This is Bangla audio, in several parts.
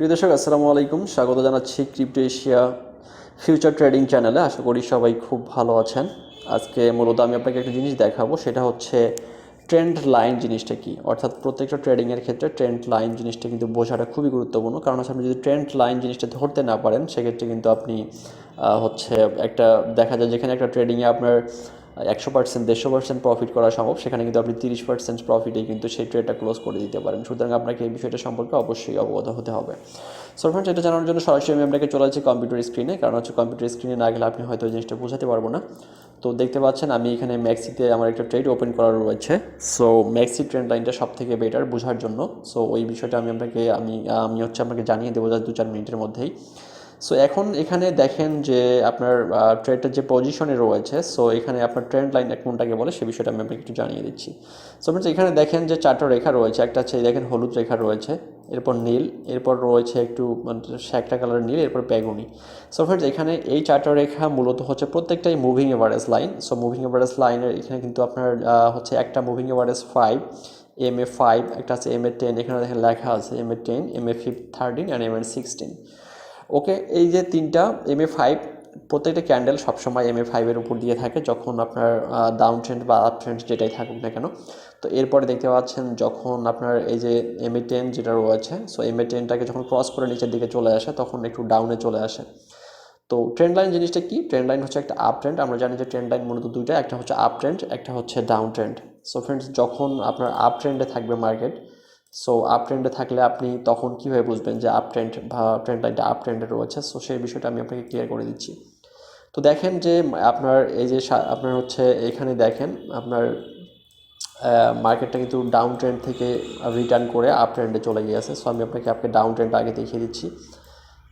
প্রিয় দর্শক আসসালামু আলাইকুম, স্বাগত জানাচ্ছি ক্রিপ্টো এশিয়া ফিউচার ট্রেডিং চ্যানেলে। আশা করি সবাই খুব ভালো আছেন। আজকে মূলত আমি আপনাকে একটা জিনিস দেখাবো, সেটা হচ্ছে ট্রেন্ড লাইন জিনিসটা কি। অর্থাৎ প্রত্যেকটা ট্রেডিংয়ের ক্ষেত্রে ট্রেন্ড লাইন জিনিসটা কিন্তু বোঝাটা খুবই গুরুত্বপূর্ণ, কারণ হচ্ছে আপনি যদি ট্রেন্ড লাইন জিনিসটা ধরতে না পারেন সেক্ষেত্রে কিন্তু আপনি হচ্ছে একটা দেখা যায় যেখানে একটা ট্রেডিংয়ে আপনার 100% 150% প্রফিট করা সম্ভব, সেখানে কিন্তু আপনি 30% প্রফিটেই কিন্তু সেই ট্রেডটা ক্লোজ করে দিতে পারেন। সুতরাং আপনাকে এই বিষয়টা সম্পর্কে অবশ্যই অবগত হতে হবে। সো ফ্রেন্ডস, এটা জানার জন্য সরাসরি আমি আপনাকে চলে যাচ্ছি কম্পিউটার স্ক্রিনে, কারণ হচ্ছে কম্পিউটার স্ক্রিনে না গেলে আপনি হয়তো এই জিনিসটা বোঝাতে পারবো না। তো দেখতে পাচ্ছেন আমি এখানে ম্যাক্সিতে আমার একটা ট্রেড ওপেন করা রয়েছে। সো ম্যাক্সি ট্রেন্ড লাইনটা সব থেকে বেটার বোঝার জন্য। সো ওই বিষয়টা আমি আপনাকে জানিয়ে দেবো যা 2-4 মিনিটের মধ্যেই। সো এখন এখানে দেখেন যে আপনার ট্রেডটার যে পজিশনে রয়েছে, সো এখানে আপনার ট্রেন্ড লাইন কোনটাকে বলে সে বিষয়টা আমি আপনাকে একটু জানিয়ে দিচ্ছি। সো ফ্রেন্ডস, এখানে দেখেন যে 4টা রেখা রয়েছে। একটা হচ্ছে দেখেন হলুদ রেখা রয়েছে, এরপর নীল, এরপর রয়েছে একটু একটা কালার নীল, এরপর বেগুনি। সো ফ্রেন্ডস, এখানে এই 4টা রেখা মূলত হচ্ছে প্রত্যেকটাই moving average line. So moving average লাইনের এখানে কিন্তু আপনার হচ্ছে একটা মুভিং এভারেজ 5, MA5, একটা আছে MA10, এখানে দেখেন লেখা আছে MA10, MA13 অ্যান্ড MA16। ওকে, এই যে তিনটা MA5, প্রত্যেকটা ক্যান্ডেল সবসময় MA5-এর উপর দিয়ে থাকে যখন আপনার ডাউন ট্রেন্ড বা আপ ট্রেন্ড যেটাই থাকুক না কেন। তো এরপরে দেখতে পাচ্ছেন যখন আপনার এই যে MA10 যেটা রয়েছে, সো MA10টাকে যখন ক্রস করে নিচের দিকে চলে আসে তখন একটু ডাউনে চলে আসে। তো ট্রেন্ড লাইন জিনিসটা কি? ট্রেন্ড লাইন হচ্ছে একটা আপ ট্রেন্ড। আমরা জানি যে ট্রেন্ড লাইন মূলত দুইটা, একটা হচ্ছে আপ ট্রেন্ড, একটা হচ্ছে ডাউন ট্রেন্ড। সো ফ্রেন্ডস, যখন আপনার আপ ট্রেন্ডে থাকবে মার্কেট, সো আপ ট্রেন্ডে থাকলে আপনি তখন কীভাবে বুঝবেন যে আপ ট্রেন্ড বা ট্রেন্ড লাইনটা আপ ট্রেন্ডে রয়েছে? সো সেই বিষয়টা আমি আপনাকে ক্লিয়ার করে দিচ্ছি। তো দেখেন যে আপনার এই যে আপনার হচ্ছে এখানে দেখেন আপনার মার্কেটটা কিন্তু ডাউন ট্রেন্ড থেকে রিটার্ন করে আপ ট্রেন্ডে চলে গিয়েছে। সো আমি আপনাকে ডাউন ট্রেন্ড আগে দেখিয়ে দিচ্ছি।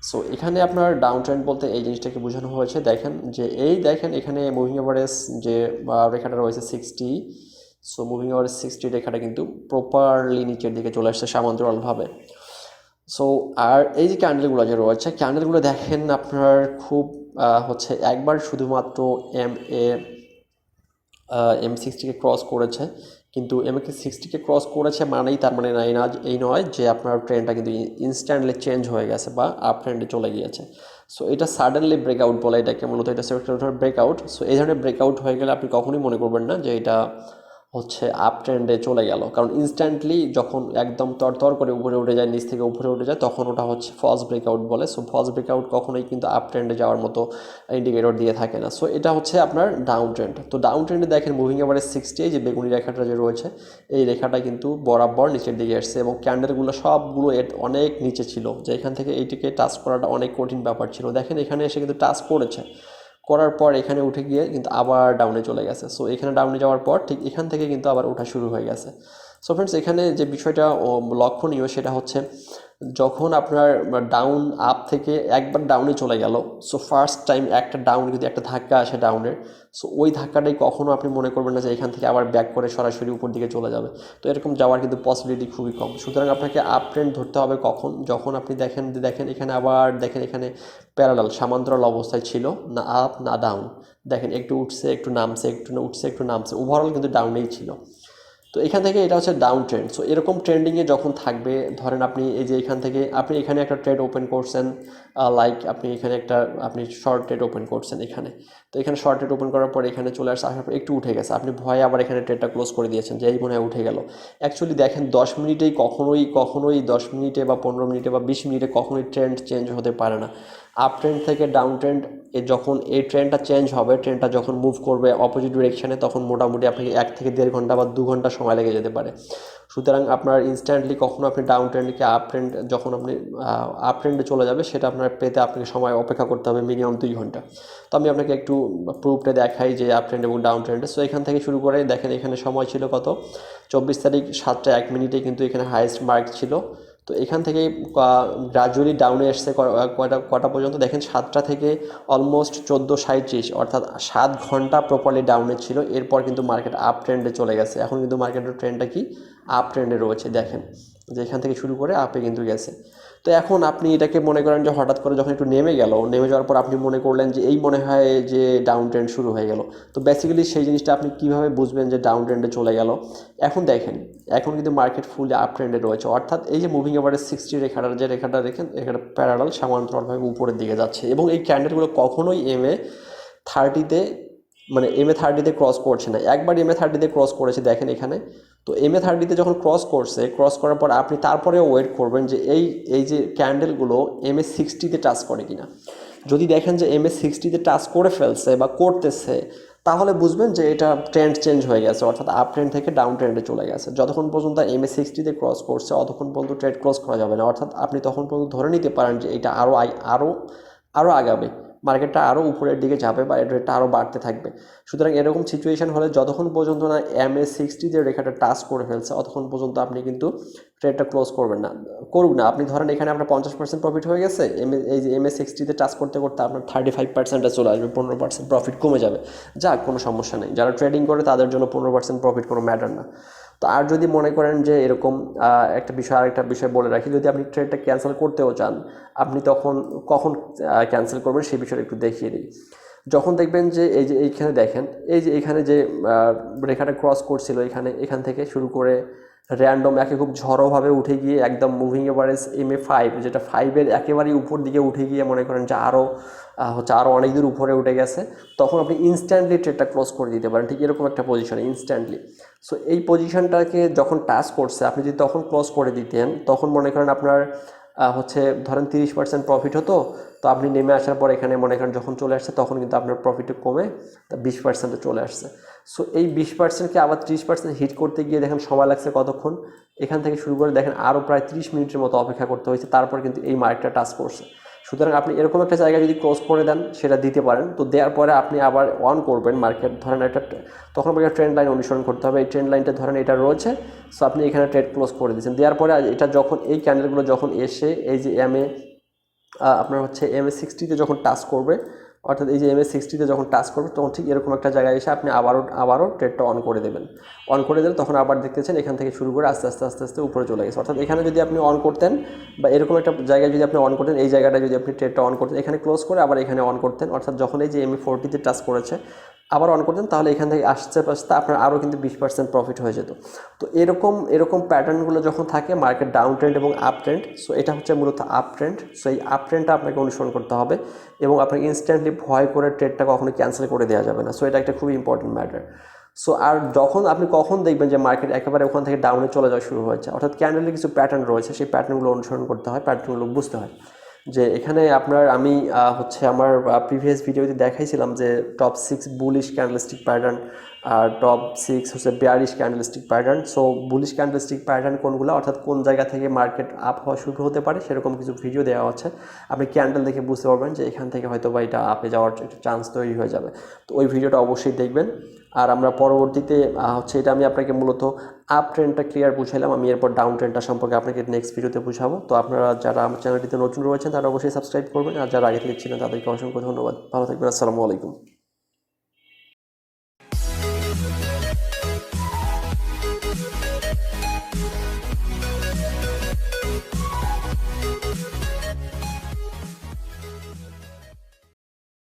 সো এখানে আপনার ডাউন ট্রেন্ড বলতে এই জিনিসটাকে বোঝানো হয়েছে। দেখেন যে দেখেন এখানে মুভিং এভারেজ যে রেখাটা রয়েছে 60। সো মুভিং এভারেজ 60 রেখাটা কিন্তু প্রপারলি নিচের দিকে চলে আসছে সমান্তরালভাবে। সো আর এই যে ক্যান্ডেলগুলো যে রয়েছে, ক্যান্ডেলগুলো দেখেন আপনার খুব হচ্ছে একবার শুধুমাত্র M60কে ক্রস করেছে, কিন্তু M60কে ক্রস করেছে মানেই তার মানে এই নয় যে আপনার ট্রেন্ডটা কিন্তু ইনস্ট্যান্টলি চেঞ্জ হয়ে গেছে বা আপ ট্রেন্ডে চলে গিয়েছে। সো এটা সাডেনলি ব্রেকআউট বলে এটাকে, মূলত এটা ব্রেকআউট। সো এই ধরনের ব্রেকআউট হয়ে গেলে আপনি কখনোই মনে করবেন না যে এটা হচ্ছে আপ ট্রেন্ডে চলে গেল, কারণ ইনস্ট্যান্টলি যখন একদম তরতর করে উপরে উঠে যায়, নিচ থেকে উপরে উঠে যায়, তখন ওটা হচ্ছে ফলস ব্রেকআউট বলে। সো ফলস ব্রেকআউট কখনোই কিন্তু আপ ট্রেন্ডে যাওয়ার মতো ইন্ডিকেটর দিয়ে থাকে না। সো এটা হচ্ছে আপনার ডাউন ট্রেন্ড। তো ডাউন ট্রেন্ডে দেখেন মুভিং এভারেজ 60, যে বেগুনি রেখাটা যে রয়েছে, এই রেখাটা কিন্তু বরাবর নিচের দিকে আসছে এবং ক্যান্ডেলগুলো সবগুলো অনেক নিচে ছিল, যে এখান থেকে এইটিকে টাচ করাটা অনেক কঠিন ব্যাপার ছিল। দেখেন এখানে এসে কিন্তু টাচ করেছে, করার পর এখানে উঠে গিয়ে কিন্তু আবার ডাউনে চলে গেছে। সো এখানে ডাউনে যাওয়ার পর ঠিক এখান থেকে কিন্তু আবার ওঠা শুরু হয়ে গেছে। সো ফ্রেন্ডস, এখানে যে বিষয়টা লক্ষণীয় সেটা হচ্ছে যখন আপনার ডাউন আপ থেকে একবার ডাউনে চলে গেল, সো ফার্স্ট টাইম একটা ডাউন যদি একটা ধাক্কা আসে ডাউনের, সো ওই ধাক্কাটাই কখনও আপনি মনে করবেন না যে এখান থেকে আবার ব্যাক করে সরাসরি উপর দিকে চলে যাবে। তো এরকম যাওয়ার কিন্তু পসিবিলিটি খুবই কম। সুতরাং আপনাকে আপ ট্রেন্ড ধরতে হবে কখন? যখন আপনি দেখেন এখানে আবার দেখেন এখানে প্যারালাল সমান্তরাল অবস্থায় ছিল, না আপ না ডাউন। দেখেন একটু উঠছে একটু নামছে, একটু উঠছে একটু নামছে, ওভারঅল কিন্তু ডাউনেই ছিল। তো এখান থেকে এটা হচ্ছে ডাউন ট্রেন্ড। সো এরকম ট্রেন্ডিংয়ে যখন থাকবে, ধরেন আপনি এই যে এখান থেকে আপনি এখানে একটা ট্রেড ওপেন করছেন, আপনি এখানে আপনি শর্ট ট্রেড ওপেন করছেন এখানে। তো এখানে শর্ট ট্রেড ওপেন করার পর এখানে চলে আসছে, আসার পর একটু উঠে গেছে, আপনি ভয়ে আবার এখানে ট্রেডটা ক্লোজ করে দিয়েছেন যে এই মনে হয় উঠে গেল। অ্যাকচুয়ালি দেখেন 10 মিনিটেই কখনোই 10 মিনিটে বা 15 মিনিটে বা 20 মিনিটে কখনোই ট্রেন্ড চেঞ্জ হতে পারে না। আপ ট্রেন্ড থেকে ডাউন ট্রেন্ড যখন এই ট্রেন্ডটা চেঞ্জ হবে, ট্রেন্ডটা যখন মুভ করবে অপোজিট ডিরেকশানে, তখন মোটামুটি আপনাকে 1 থেকে 1.5 ঘন্টা বা 2 ঘন্টা সময় লেগে যেতে পারে। সুতরাং আপনার ইনস্ট্যান্টলি কখনো আপনি ডাউন ট্রেন্ডকে যখন আপনি আপ ট্রেন্ডে চলে যাবে, সেটা আপনার পেতে আপনাকে সময় অপেক্ষা করতে হবে মিনিমাম 2 ঘন্টা। তো আমি আপনাকে একটু প্রুফটা দেখাই যে আপ ট্রেন্ড এবং ডাউন ট্রেন্ডে। সো এখান থেকে শুরু করে দেখেন এখানে সময় ছিল কত, 24 তারিখ 7টা 1 মিনিটে কিন্তু এখানে হাইয়েস্ট মার্ক ছিল। তো এখান থেকে গ্রাজুয়ালি ডাউনে এসছে কটা পর্যন্ত দেখেন, 7টা থেকে অলমোস্ট 14:37, অর্থাৎ 7 ঘন্টা প্রপারলি ডাউনে ছিল। এরপর কিন্তু মার্কেট আপ ট্রেন্ডে চলে গেছে। এখন কিন্তু মার্কেটের ট্রেন্ডটা কি আপ ট্রেন্ডে রয়েছে। দেখেন যে এখান থেকে শুরু করে আপে কিন্তু গেছে। তো এখন আপনি এটাকে মনে করেন যে হঠাৎ করে যখন একটু নেমে গেল, নেমে যাওয়ার পর আপনি মনে করলেন যে এই মনে হয় যে ডাউন ট্রেন্ড শুরু হয়ে গেল। তো বেসিক্যালি সেই জিনিসটা আপনি কীভাবে বুঝবেন যে ডাউন ট্রেন্ডে চলে গেল? এখন দেখেন, এখন কিন্তু মার্কেট ফুল আপ ট্রেন্ডে রয়েছে, অর্থাৎ এই যে মুভিং এভারেজ 60 রেখাটার যে রেখাটা দেখেন, এখানে প্যারালাল সমান্তরালভাবে উপরের দিকে যাচ্ছে এবং এই ক্যান্ডেলগুলো কখনোই MA 30-তে মানে MA 30-তে ক্রস করছে না। একবার MA 30-তে ক্রস করেছে দেখেন এখানে। তো MA 30-তে যখন ক্রস করছে, ক্রস করার পর আপনি তারপরেও ওয়েট করবেন যে এই যে ক্যান্ডেলগুলো MA 60-তে টাচ করে কিনা। যদি দেখেন যে MA 60-তে টাচ করে ফেলছে বা করতেছে, তাহলে বুঝবেন যে এটা ট্রেন্ড চেঞ্জ হয়ে গেছে, অর্থাৎ আপ ট্রেন্ড থেকে ডাউন ট্রেন্ডে চলে গেছে। যতক্ষণ পর্যন্ত MA 60-তে ক্রস করছে অতক্ষণ পর্যন্ত ট্রেড ক্লোজ করা যাবে না, অর্থাৎ আপনি তখন পর্যন্ত ধরে নিতে পারেন যে এটা আরও আগাবে, মার্কেটটা আরও উপরের দিকে যাবে বা রেটটা আরও বাড়তে থাকবে। সুতরাং এরকম সিচুয়েশন হলে যতক্ষণ পর্যন্ত না MA 60 যে রেখাটা টাচ করে ফেলছে অতক্ষণ পর্যন্ত আপনি কিন্তু ট্রেডটা ক্লোজ করবেন না, করুন না। আপনি ধরেন এখানে আপনার 50% প্রফিট হয়ে গেছে, এই যে MA 60-তে টাচ করতে করতে আপনার 35%-এ চলে আসবে, 15% প্রফিট কমে যাবে। যাক, কোনো সমস্যা নেই, যারা ট্রেডিং করে তাদের জন্য 15% প্রফিট কোনো ম্যাটার না। তো আর যদি মনে করেন যে এরকম আরেকটা বিষয় বলে রাখি, যদি আপনি ট্রেডটা ক্যান্সেল করতেও চান, আপনি কখন ক্যান্সেল করবেন সেই বিষয়টা একটু দেখিয়ে দিই। যখন দেখবেন যে এই যে এইখানে দেখেন, এই যে এখানে যে রেখাটা ক্রস করছিল, এখান থেকে শুরু করে র্যান্ডম খুব ঝড়োভাবে উঠে গিয়ে একদম মুভিং এভারেজ MA 5, যেটা 5-এর একেবারেই উপর দিকে উঠে গিয়ে মনে করেন যে আরও অনেক দূর উপরে উঠে গেছে, তখন আপনি ইনস্ট্যান্টলি ট্রেডটা ক্লোজ করে দিতে পারেন, ঠিক এরকম একটা পজিশনে ইনস্ট্যান্টলি। সো এই পজিশনটাকে যখন টাচ করছে আপনি যদি তখন ক্লোজ করে দিতেন, তখন মনে করেন আপনার ধরেন 30% প্রফিট হতো, তো আপনি নেমে আসার পর এখানে মনে করেন যখন চলে আসছে তখন কিন্তু আপনার প্রফিটটা কমে 20%-এ চলে আসছে। সো এই 20%কে আবার 30% হিট করতে গিয়ে দেখেন সময় লাগছে কতক্ষণ, এখান থেকে শুরু করে দেখেন আরও প্রায় 30 মিনিটের মতো অপেক্ষা করতে হয়েছে, তারপর কিন্তু এই মার্কেটটা টাচ করছে। সুতরাং আপনি এরকম একটা জায়গায় যদি ক্লোজ করে দেন সেটা দিতে পারেন, তো দেওয়ার পরে আপনি আবার অন করবেন মার্কেট, ধরেন তখন আপনাকে ট্রেন্ড লাইন অনুসরণ করতে হবে। এই ট্রেন্ড লাইনটা ধরেন এটা রয়েছে, সো আপনি এখানে ট্রেড ক্লোজ করে দিয়েছেন। দেওয়ার পরে এটা যখন এই ক্যান্ডেলগুলো যখন এসে এই যে আপনার MA 60-তে যখন টাচ করবে, অর্থাৎ এই যে MA 60-তে যখন টাচ করবে তখন ঠিক এরকম একটা জায়গায় এসে আপনি আবারও ট্রেডটা অন করে দেবেন। অন করে দিলে তখন আবার দেখতেছেন এখান থেকে শুরু করে আস্তে আস্তে উপরে চলে গেছে। অর্থাৎ এখানে যদি আপনি অন করতেন বা এরকম একটা জায়গায় যদি আপনি অন করতেন, এই জায়গাটা যদি আপনি ট্রেডটা অন করতেন, এখানে ক্লোজ করে আবার এখানে অন করতেন, অর্থাৎ যখন এই যে MA 40-তে টাচ করেছে আবার অন করতেন, তাহলে এখান থেকে আস্তে আপনার আরও কিন্তু 20% প্রফিট হয়ে যেত। তো এরকম প্যাটার্নগুলো যখন থাকে মার্কেট ডাউন ট্রেন্ড এবং আপ ট্রেন্ড, সো এটা মূলত আপ ট্রেন্ড। সো এই আপ ট্রেন্ডটা আপনাকে অনুসরণ করতে হবে এবং আপনাকে ইনস্ট্যান্টলি ভয় করে ট্রেডটা কখনো ক্যান্সেল করে দেওয়া যাবে না। সো এটা একটা খুবই ইম্পর্টেন্ট ম্যাটার। সো আর আপনি কখন দেখবেন যে মার্কেট একেবারে ওখান থেকে ডাউনে চলে যাওয়া শুরু হয়েছে, অর্থাৎ ক্যান্ডেলের কিছু প্যাটার্ন রয়েছে, সেই প্যাটার্নগুলো অনুসরণ করতে হয়, প্যাটার্নগুলো বুঝতে হয়। যে এখানে আমি আমার প্রিভিয়াস ভিডিওতে দেখাইছিলাম যে টপ 6 বুলিশ ক্যান্ডেলস্টিক প্যাটার্ন আর top 6 bearish candlestick pattern. So bullish candlestick pattern কোনগুলো, অর্থাৎ কোন জায়গা থেকে মার্কেট আপ হওয়া শুরু হতে পারে সেরকম কিছু ভিডিও দেওয়া আছে। আপনি ক্যান্ডেল দেখে বুঝতে পারবেন যে এখান থেকে হয়তো বা এটা আপে যাওয়ার একটা চান্স তৈরি হয়ে যাবে। তো ওই ভিডিওটা অবশ্যই দেখবেন। আর আমরা পরবর্তীতে এটা আমি আপনাকে মূলত আপ ট্রেন্ডটা ক্লিয়ার বুঝাইলাম, আমি এরপর ডাউন ট্রেন্ডটা সম্পর্কে আপনাকে নেক্সট ভিডিওতে বুঝাবো। তো আপনারা যারা আমার চ্যানেলটিতে নতুন রয়েছেন তারা অবশ্যই সাবস্ক্রাইব করবেন, আর যারা আগে থেকে ছিলেন তাদেরকে অসংখ্য ধন্যবাদ। ভালো থাকবেন, আসসালামু আলাইকুম।